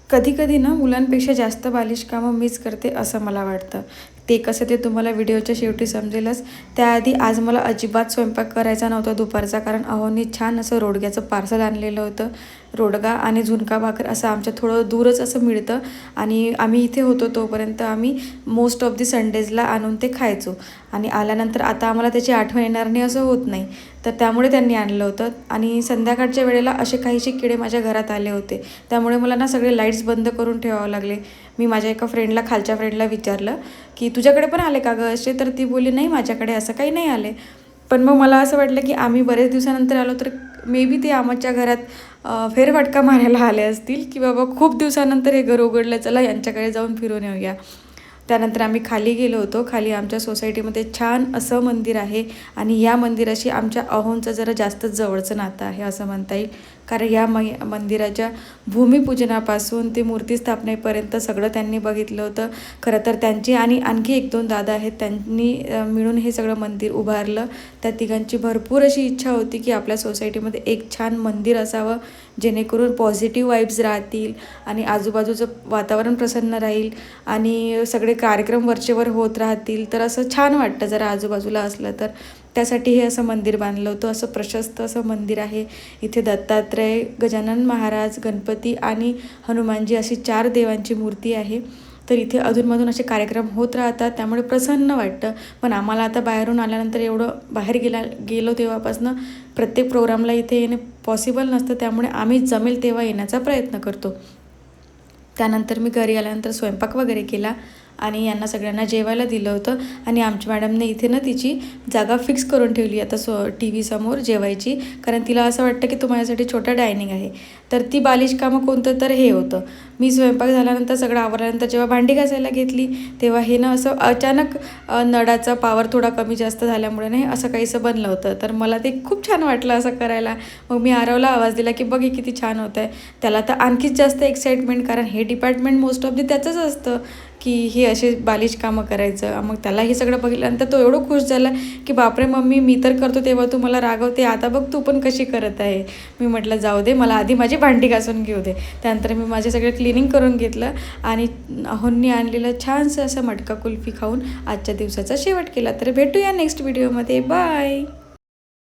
कधी-कधी ना मुलांपेक्षा जास्त बालिश कामं मीच करते असं मला वाटतं. ते कसं ते तुम्हाला व्हिडिओच्या शेवटी समजेलच. त्याआधी आज मला अजिबात स्वयंपाक करायचा नव्हता दुपारचा, कारण अहोंनी छान असं रोडग्याचं पार्सल आणलेलं होतं. रोडगा आणि झुणका भाकर असं आमच्या थोडं दूरच असं मिळतं आणि आम्ही इथे होतो तोपर्यंत आम्ही मोस्ट ऑफ दी संडेजला आणून ते खायचो. आणि आल्यानंतर आता आम्हाला त्याची आठवण येणार नाही असं होत नाही. तर त्यामुळे त्यांनी आणलं होतं आणि संध्याकाळच्या वेळेला असे काहीसे किडे माझ्या घरात आले होते. त्यामुळे मला ना सगळे लाईट्स बंद करून ठेवावं लागले. मी माझ्या एका फ्रेंडला, खालच्या फ्रेंडला विचारलं की तुझ्याकडे पण आले का गं असे? तर ती बोलली नाही, माझ्याकडे असं काही नाही आले. पण मग मला असं वाटलं की आम्ही बरेच दिवसानंतर आलो तर मे बी ते आमच्या घरात फेरफटका मारायला आले असतील की बाबा खूप दिवसानंतर हे घर उघडलं, चला यांच्याकडे जाऊन फिरून येऊया. त्यानंतर आम्ही खाली गेलो होतो. खाली आमच्या सोसायटीमध्ये छान असं मंदिर आहे आणि या मंदिराशी आमच्या अहोंचं जरा जास्तच जवळचं नातं आहे असं म्हणता येईल. कारण या मंदिराच्या भूमिपूजनापासून ते मूर्ती स्थापनेपर्यंत सगळं त्यांनी बघितलं होतं. खरं तर त्यांची आणि आणखी 1-2 दादा आहेत, त्यांनी मिळून हे सगळं मंदिर उभारलं. त्या तिघांची भरपूर अशी इच्छा होती की आपल्या सोसायटीमध्ये एक छान मंदिर असावं, जेणेकरून पॉझिटिव्ह वाईब्स राहतील आणि आजूबाजूचं वातावरण प्रसन्न राहील आणि सगळे कार्यक्रम वरचेवर होत राहतील. तर असं छान वाटतं जरा आजूबाजूला असलं तर. त्यासाठी हे असं मंदिर बांधलं होतं. असं प्रशस्त असं मंदिर आहे. इथे दत्तात्रय, गजानन महाराज, गणपती आणि हनुमानजी अशी 4 देवांची मूर्ती आहे. तर इथे अधूनमधून असे कार्यक्रम होत राहतात, त्यामुळे प्रसन्न वाटतं. पण आम्हाला आता बाहेरून आल्यानंतर एवढं बाहेर गेलो तेव्हापासून प्रत्येक प्रोग्रामला इथे येणे पॉसिबल नसतं, त्यामुळे आम्ही जमेल तेव्हा येण्याचा प्रयत्न करतो. त्यानंतर मी घरी आल्यानंतर स्वयंपाक वगैरे केला आणि यांना सगळ्यांना जेवायला दिलं होतं. आणि आमच्या मॅडमने इथे ना तिची जागा फिक्स करून ठेवली आता टी व्हीसमोर जेवायची, कारण तिला असं वाटतं की तो माझ्यासाठी छोटा डायनिंग आहे. तर ती बालिश कामं कोणतं तर हे होतं. मी स्वयंपाक झाल्यानंतर सगळं आवरल्यानंतर जेव्हा भांडी घासायला घेतली तेव्हा हे ना असं अचानक नळाचा पॉवर थोडा कमी जास्त झाल्यामुळे नाही असं काहीसं बनलं होतं. तर मला ते खूप छान वाटलं असं करायला. मग मी आरवला आवाज दिला की बघ हे किती छान होतं आहे. त्याला तर आणखीच जास्त एक्साइटमेंट, कारण हे डिपार्टमेंट मोस्ट ऑफ दी त्याचंच असतं की हे असे बालिश कामं करायचं. मग त्याला हे सगळं बघितल्यानंतर तो एवढं खुश झाला की बापरे मम्मी, मी तर करतो तेव्हा तू मला रागवते, आता बघ तू पण कशी करत आहे. मी म्हटलं जाऊ दे, मला आधी माझी भांडी घासून घेऊ दे. त्यानंतर मी माझे सगळं क्लिनिंग करून घेतलं आणि अहोंनी आणलेलं छानसं असं मटका कुल्फी खाऊन आजच्या दिवसाचा शेवट केला. तर भेटूया नेक्स्ट व्हिडिओमध्ये. बाय.